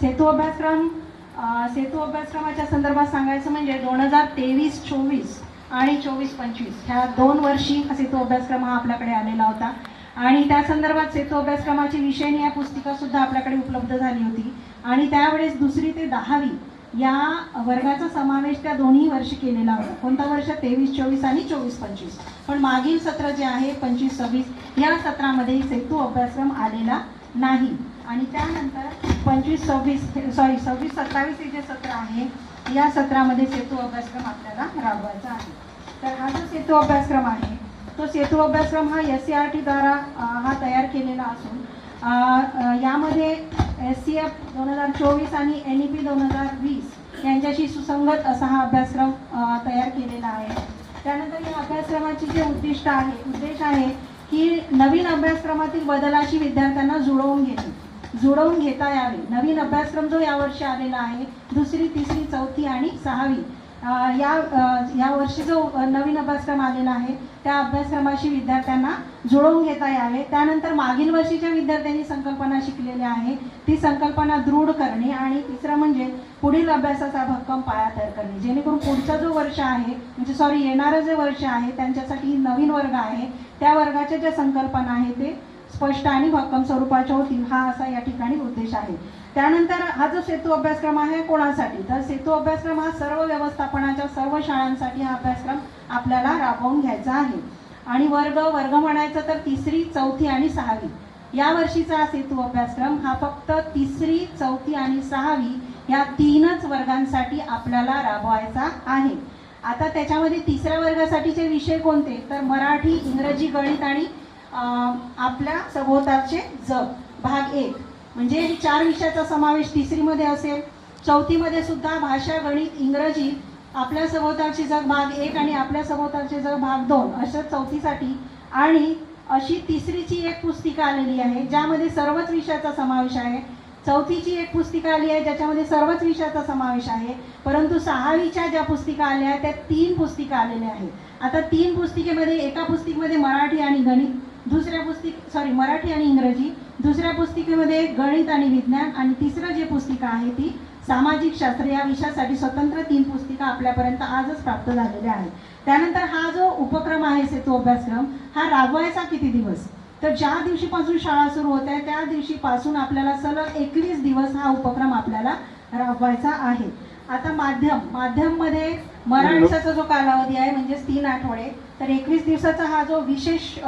सेतू अभ्यासक्रमाच्या संदर्भात सांगायचं म्हणजे 2023-24 आणि 24-25 ह्या 2 वर्षी सेतू अभ्यासक्रम हा आपल्याकडे आलेला होता आणि त्या संदर्भात सेतू अभ्यासक्रमाची विषयनी या पुस्तिका सुद्धा आपल्याकडे उपलब्ध झाली होती आणि त्यावेळेस 2री ते 10वी या वर्गाचा समावेश त्या दोन्ही वर्षी केलेला होता. कोणता वर्ष? 23-24 आणि 24-25. पण मागील सत्र जे आहे 25-26 या सत्रामध्ये सेतू अभ्यासक्रम आलेला नाही आणि त्यानंतर 26-27 हे जे सत्र आहे या सत्रामध्ये सेतू अभ्यासक्रम आपल्याला राबवायचा आहे. तर हा जो सेतू अभ्यासक्रम आहे तो सेतू अभ्यासक्रम हा SCERT द्वारा हा तयार केलेला असून यामध्ये SCF 2024 आणि NEP 2020 यांच्याशी सुसंगत असा हा अभ्यासक्रम तयार केलेला आहे. त्यानंतर या अभ्यासक्रमाची जे उद्देश आहे की नवीन अभ्यासक्रमातील बदलाशी विद्यार्थ्यांना जुळवून घेता यावे. नवीन अभ्यासक्रम जो यावर्षी आलेला आहे 2री, 3री, 4थी आणि 6वी या वर्षी जो नवीन अभ्यासक्रम आलेला आहे त्या अभ्यासक्रमाशी विद्यार्थ्यांना जुळवून घेता यावे. त्यानंतर मागील वर्षीच्या विद्यार्थ्यांनी संकल्पना शिकलेल्या आहे ती संकल्पना दृढ करणे आणि तिसरं म्हणजे पुढील अभ्यासाचा भक्कम पाया तयार करणे, जेणेकरून पुढचा जो वर्ष आहे म्हणजे येणारं जे वर्ष आहे त्यांच्यासाठी नवीन वर्ग आहे त्या वर्गाच्या ज्या संकल्पना आहे ते स्पष्ट आणि भक्कम स्वरूपाच्या होतील हा असा या ठिकाणी उद्देश आहे. त्यानंतर हा जो सेतू अभ्यासक्रम आहे कोणासाठी? तर सेतू अभ्यासक्रम हा सर्व व्यवस्थापनाच्या सर्व शाळांसाठी हा अभ्यासक्रम आपल्याला राबवून घ्यायचा आहे आणि वर्ग म्हणायचं तर 3री, 4थी आणि 6वी या वर्षीचा सेतू अभ्यासक्रम हा फक्त 3री, 4थी आणि 6वी या 3च वर्गांसाठी आपल्याला राबवायचा आहे. आता त्याच्यामध्ये 3ऱ्या वर्गासाठीचे विषय कोणते? तर मराठी, इंग्रजी, गणित आणि आपल्या सभोवतालचे जग भाग 1 म्हणजे 4 विषयाचा समावेश 3रीमध्ये असेल. 4थीमध्ये सुद्धा भाषा, गणित, इंग्रजी, आपल्या सभोवतालचे जग भाग 1 आणि आपल्या सभोवतालचे जग भाग 2 अशा 4थीसाठी आणि अशी 3रीची एक पुस्तिका आलेली आहे ज्यामध्ये सर्वच विषयाचा समावेश आहे. 4थीची एक पुस्तिका आली आहे ज्याच्यामध्ये सर्वच विषयाचा समावेश आहे. परंतु 6वीच्या ज्या पुस्तिका आल्या आहेत त्या 3 पुस्तिका आलेल्या आहेत. आता 3 पुस्तिकेमध्ये एका पुस्तिकेमध्ये मराठी आणि गणित, मराठी आणि इंग्रजी, दुसऱ्या पुस्तिकेमध्ये गणित आणि विज्ञान आणि तिसरं जे पुस्तिका आहे ती सामाजिक शास्त्र या विषयासाठी स्वतंत्र 3 पुस्तिका आपल्यापर्यंत आजच प्राप्त झालेल्या आहेत. त्यानंतर हा जो उपक्रम आहे सेतू अभ्यासक्रम हा राबवायचा किती दिवस? तर ज्या दिवशीपासून शाळा सुरू होत आहे त्या दिवशीपासून आपल्याला सलग 21 दिवस हा उपक्रम आपल्याला राबवायचा आहे. आता माध्यममध्ये मराठीचा जो कालावधी आहे म्हणजे 3 आठवडे, तर 21 दिवसाचा हा जो विशेष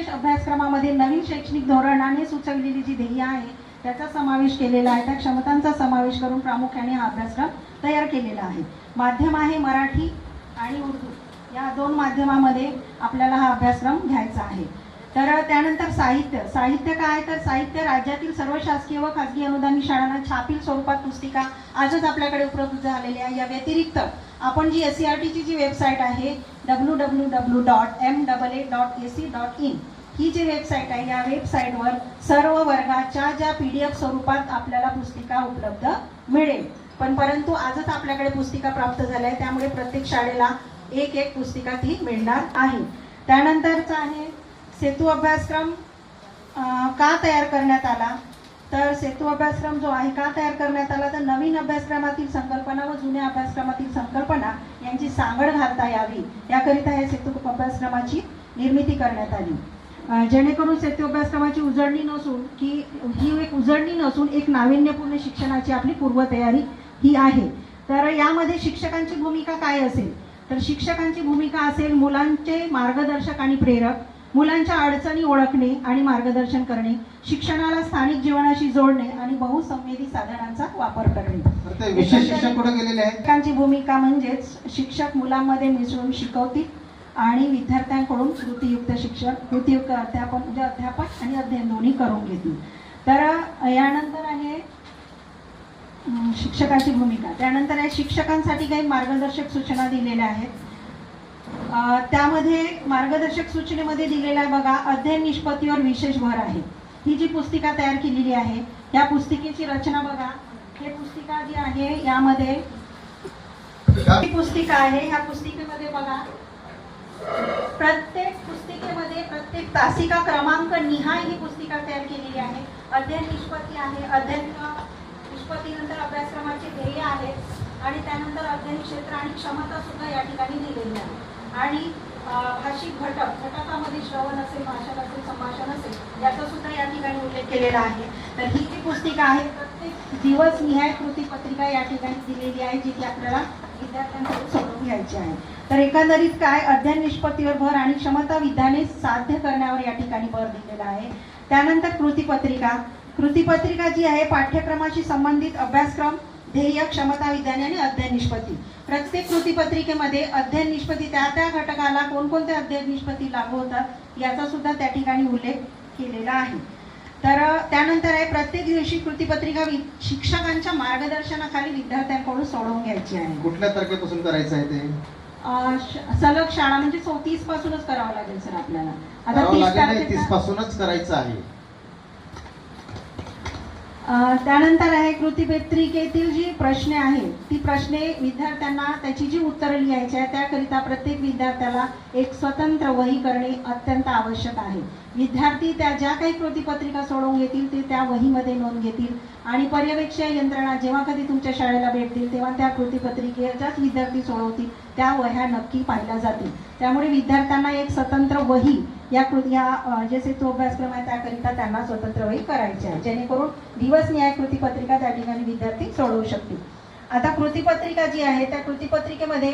अभ्यासक्रमामध्ये नवीन शैक्षणिक धोरणाने सुचवलेली जी ध्येय आहे त्याचा समावेश केलेला आहे. त्या क्षमतांचा समावेश करून प्रामुख्याने हा अभ्यासक्रम तयार केलेला आहे. माध्यम आहे मराठी आणि उर्दू या 2 माध्यमामध्ये आपल्याला हा अभ्यासक्रम घ्यायचा आहे. तर त्यानंतर साहित्य काय? तर साहित्य राज्यातील सर्व शासकीय व खाजगी अनुदानित शाळांना छापील स्वरूपात पुस्तिका आजच आपल्याकडे उपलब्ध झालेली आहे. या व्यतिरिक्त आपण जी SCERTची जी वेबसाईट आहे www.maa.ac.in ही जी वेबसाईट आहे या वेबसाईटवर सर्व वर्गाच्या ज्या PDF स्वरूपात आपल्याला पुस्तिका उपलब्ध मिळेल. परंतु आजच आपल्याकडे पुस्तिका प्राप्त झाल्या आहे त्यामुळे प्रत्येक शाळेला एक पुस्तिका ती मिळणार आहे. त्यानंतरचा आहे सेतू अभ्यासक्रम का तयार करण्यात आला? तर सेतू अभ्यासक्रम जो आहे का तयार करण्यात आला? तर नवीन अभ्यासक्रमातील संकल्पना व जुन्या अभ्यासक्रमातील संकल्पना यांची सांगड घालता यावी याकरिता या सेतू अभ्यासक्रमाची निर्मिती करण्यात आली. जेणेकरून सेतू अभ्यासक्रमाची उजळणी नसून एक नाविन्यपूर्ण शिक्षणाची आपली पूर्वतयारी ही आहे. तर यामध्ये शिक्षकांची भूमिका काय असेल? तर शिक्षकांची भूमिका असेल मुलांचे मार्गदर्शक आणि प्रेरक, मुलांच्या अडचणी ओळखणे आणि मार्गदर्शन करणे, शिक्षणाला स्थानिक जीवनाशी जोडणे आणि बहुसंवेदी साधनांचा वापर करणे. विशेष शिक्षक कुठे गेलेले आहेत? शिक्षकांची भूमिका म्हणजेच शिक्षक मुलांमध्ये मिसळून शिकवतील आणि विद्यार्थ्यांकडून कृतीयुक्त अध्यापन आणि अध्ययन दोन्ही करून घेतील. तर यानंतर आहे शिक्षकाची भूमिका. त्यानंतर आहे शिक्षकांसाठी काही मार्गदर्शक सूचना दिलेल्या आहेत. त्यामध्ये मार्गदर्शक सूचनेमध्ये दिलेला आहे बघा, अध्ययन निष्पत्तीवर विशेष भर आहे. ही जी पुस्तिका तयार केलेली आहे या पुस्तिकेची रचना बघा. हे पुस्तिका जी आहे यामध्ये पुस्तिका आहे. ह्या पुस्तिकेमध्ये बघा प्रत्येक पुस्तिकेमध्ये प्रत्येक तासिका क्रमांक निहाय ही पुस्तिका तयार केलेली आहे. अध्ययन निष्पत्ती आहे, अध्ययन निष्पत्तीनंतर अभ्यासक्रमाचे ध्येय आहेत आणि त्यानंतर अध्ययन क्षेत्र आणि क्षमता सुद्धा या ठिकाणी दिलेली आहे. आणि भाषिक घटकामध्ये श्रवण असेल, भाषण असेल, संभाषण असेल याचा सुद्धा या ठिकाणी उल्लेख केलेला आहे. तर ही जी पुस्तिका आहे प्रत्येक दिवस निहाय कृती पत्रिका या ठिकाणी दिलेली आहे, जी की आपल्याला विद्यार्थ्यांकडून सोडवून घ्यायची आहे. तर एकंदरीत काय, अध्ययन निष्पत्तीवर भर आणि क्षमता विधाने साध्य करण्यावर या ठिकाणी भर दिलेला आहे. त्यानंतर कृतीपत्रिका. कृतीपत्रिका जी आहे पाठ्यक्रमाशी संबंधित अभ्यासक्रम, ध्येय, क्षमता विधाने आणि अध्ययन निष्पत्ती. प्रत्येक कृतीपत्रिकेमध्ये अध्ययन निष्पत्ती त्या त्या घटकाला कोणकोणते अध्ययन निष्पत्ती लागू होतात याचा सुद्धा त्या ठिकाणी उल्लेख केलेला आहे. तर त्यानंतर आहे प्रत्येक दिवशी कृतीपत्रिका शिक्षकांच्या मार्गदर्शनाखाली विद्यार्थ्यांकडून सोडवून घ्यायची आहे. कुठल्या तारखेपासून करायचं आहे ते? सलग शाळा म्हणजे 30 पासूनच करावं लागेल सर आपल्याला. आता 30 पासूनच करायचं आहे. त्यानंतर आहे कृतीपत्रिकेतील जी प्रश्ने आहेत ती प्रश्ने विद्यार्थ्यांना त्याची जी उत्तरं लिहायची आहे त्याकरिता प्रत्येक विद्यार्थ्याला एक स्वतंत्र वही करणे अत्यंत आवश्यक आहे. विद्यार्थी त्या ज्या काही कृतीपत्रिका सोडवून घेतील ते त्या वहीमध्ये नोंद घेतील आणि पर्यवेक्षण यंत्रणा जेव्हा कधी तुमच्या शाळेला भेटतील तेव्हा त्या कृतीपत्रिकेच्याच विद्यार्थी सोडवतील त्या वह्या नक्की पाहिल्या जातील. त्यामुळे विद्यार्थ्यांना एक स्वतंत्र वही या जे सेतू अभ्यासक्रम आहे त्याकरिता त्यांना स्वतंत्र वही करायची आहे, जेणेकरून दिवसनिहाय कृतीपत्रिका त्या ठिकाणी विद्यार्थी सोडवू शकतील. आता कृतीपत्रिका जी आहे त्या कृतीपत्रिकेमध्ये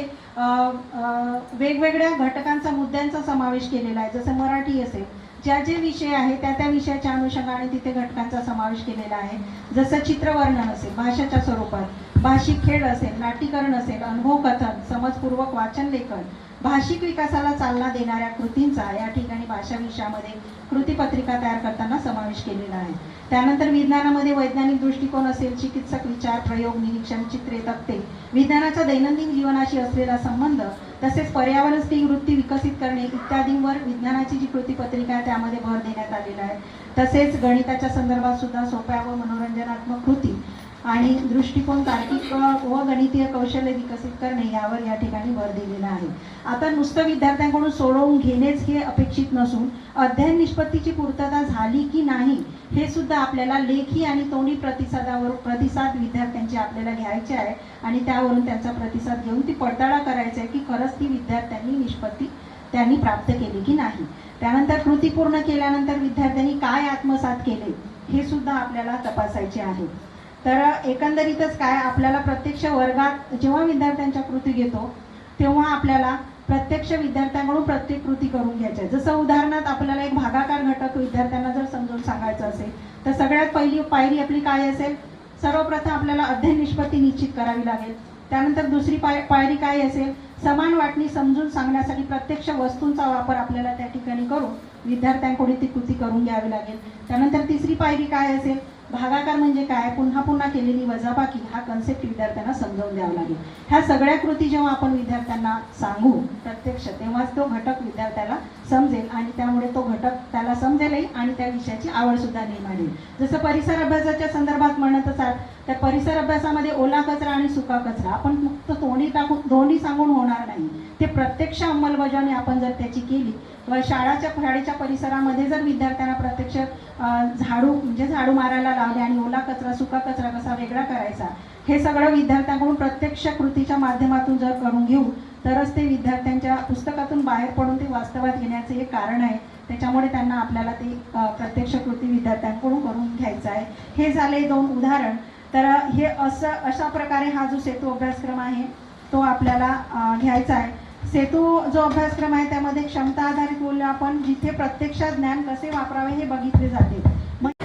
वेगवेगळ्या घटकांचा मुद्द्यांचा समावेश केलेला आहे. जसं मराठी असेल, ज्या जे विषय आहे त्या त्या विषयाच्या अनुषंगाने तिथे घटकांचा समावेश केलेला आहे. जसं चित्रवर्णन असेल भाषेच्या स्वरूपात, भाषिक खेळ असेल, नाट्यकरण असेल, अनुभव कथन, समजपूर्वक वाचन लेखन, भाषिक विकासाला चालना देणाऱ्या कृतींचा या ठिकाणी भाषा विषयामध्ये कृतीपत्रिका तयार करताना समावेश केलेला आहे. त्यानंतर विज्ञानामध्ये वैज्ञानिक दृष्टिकोन असेल, चिकित्सक विचार, प्रयोग, निरीक्षण, चित्रे, तक्ते, विज्ञानाचा दैनंदिन जीवनाशी असलेला संबंध, तसेच पर्यावरणस्थिती वृत्ती विकसित करणे इत्यादींवर विज्ञानाची जी कृतीपत्रिका आहे त्यामध्ये भर देण्यात आलेला आहे. तसेच गणिताच्या संदर्भात सुद्धा सोप्या व मनोरंजनात्मक कृती आणि दृष्टिकोन, तार्किक व गणितीय कौशल्य विकसित करणे यावर या ठिकाणी भर दिलेला आहे. आता नुसतं विद्यार्थ्यांकडून सोडवून घेणेच हे अपेक्षित नसून अध्ययन निष्पत्तीची पूर्तता झाली की नाही हे सुद्धा आपल्याला लेखी आणि तोंडी प्रतिसाद विद्यार्थ्यांचे आपल्याला घ्यायचे आहे आणि त्यावरून त्यांचा प्रतिसाद घेऊन ती पडताळा करायचा आहे की खरंच ती विद्यार्थ्यांनी निष्पत्ती त्यांनी प्राप्त केली की नाही. त्यानंतर कृती पूर्ण केल्यानंतर विद्यार्थ्यांनी काय आत्मसात केले हे सुद्धा आपल्याला तपासायचे आहे. तर एकंदरीतच काय, आपल्याला प्रत्यक्ष वर्गात जेव्हा विद्यार्थ्यांच्या कृती घेतो तेव्हा आपल्याला प्रत्यक्ष विद्यार्थ्यांकडून प्रत्येक कृती करून घ्यायच्या. जसं उदाहरणार्थ आपल्याला एक भागाकार घटक विद्यार्थ्यांना जर समजून सांगायचं असेल तर सगळ्यात पहिली पायरी आपली काय असेल, सर्वप्रथम आपल्याला अध्ययन निष्पत्ती निश्चित करावी लागेल. त्यानंतर दुसरी पायरी काय असेल, समान वाटणी समजून सांगण्यासाठी प्रत्यक्ष वस्तूंचा वापर आपल्याला त्या ठिकाणी करून विद्यार्थ्यांकडून ती कृती करून घ्यावी लागेल. त्यानंतर तिसरी पायरी काय असेल, भागाकार म्हणजे काय, पुन्हा पुन्हा केलेली वजाबाकी हा कन्सेप्ट विद्यार्थ्यांना समजावून द्यावा लागेल. ह्या सगळ्या कृती जेव्हा आपण विद्यार्थ्यांना सांगू प्रत्यक्ष तेव्हाच तो घटक विद्यार्थ्याला समजेल आणि त्यामुळे तो घटक त्याला समजेलही आणि त्या विषयाची आवड सुद्धा निर्माण होईल. जसं परिसर अभ्यासाच्या संदर्भात म्हणत असाल तर परिसर अभ्यासामध्ये ओला कचरा आणि सुका कचरा आपण फक्त तोंडी सांगून होणार नाही, ते प्रत्यक्ष अंमलबजावणी आपण जर त्याची केली किंवा शाळेच्या परिसरामध्ये जर विद्यार्थ्यांना प्रत्यक्ष झाडू मारायला लावले आणि ओला कचरा सुका कचरा कसा वेगळा करायचा हे सगळं विद्यार्थ्यांकडून प्रत्यक्ष कृतीच्या माध्यमातून जर करून घेऊ तरच ते विद्यार्थ्यांच्या पुस्तकातून बाहेर पडून ते वास्तवात घेण्याचे एक कारण आहे. त्याच्यामुळे त्यांना आपल्याला ते प्रत्यक्ष कृती विद्यार्थ्यांकडून करून घ्यायचं आहे. हे झाले 2 उदाहरण. तर हे अशा प्रकारे हा जो सेतू अभ्यासक्रम आहे तो आपल्याला घ्यायचा आहे. सेतू जो अभ्यासक्रम आहे त्यामध्ये क्षमता आधारित मूल्य आपण जिथे प्रत्यक्षात ज्ञान कसे वापरावे हे बघितले जाते.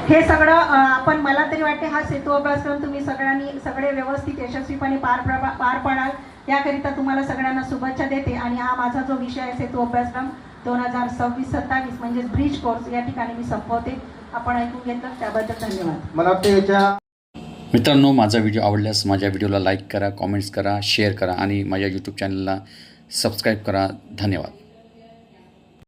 हे सगळं आपण मला तरी वाटते हा सेतू अभ्यासक्रम तुम्ही सगळे व्यवस्थित यशस्वीपणे पार पाडाल याकरिता तुम्हाला सगळ्यांना शुभेच्छा देते. आणि हा माझा जो विषय आहे सेतू अभ्यासक्रम 2026-27 म्हणजे ब्रिज कोर्स या ठिकाणी मी संपवते. आपण ऐकून घेतलं त्याबद्दल धन्यवाद. मला वाटते मित्रांनो, माझा व्हिडिओ आवडल्यास माझ्या व्हिडिओला लाईक करा, कॉमेंट्स करा, शेअर करा आणि माझ्या यूट्यूब चॅनलला सबस्क्राईब करा. धन्यवाद.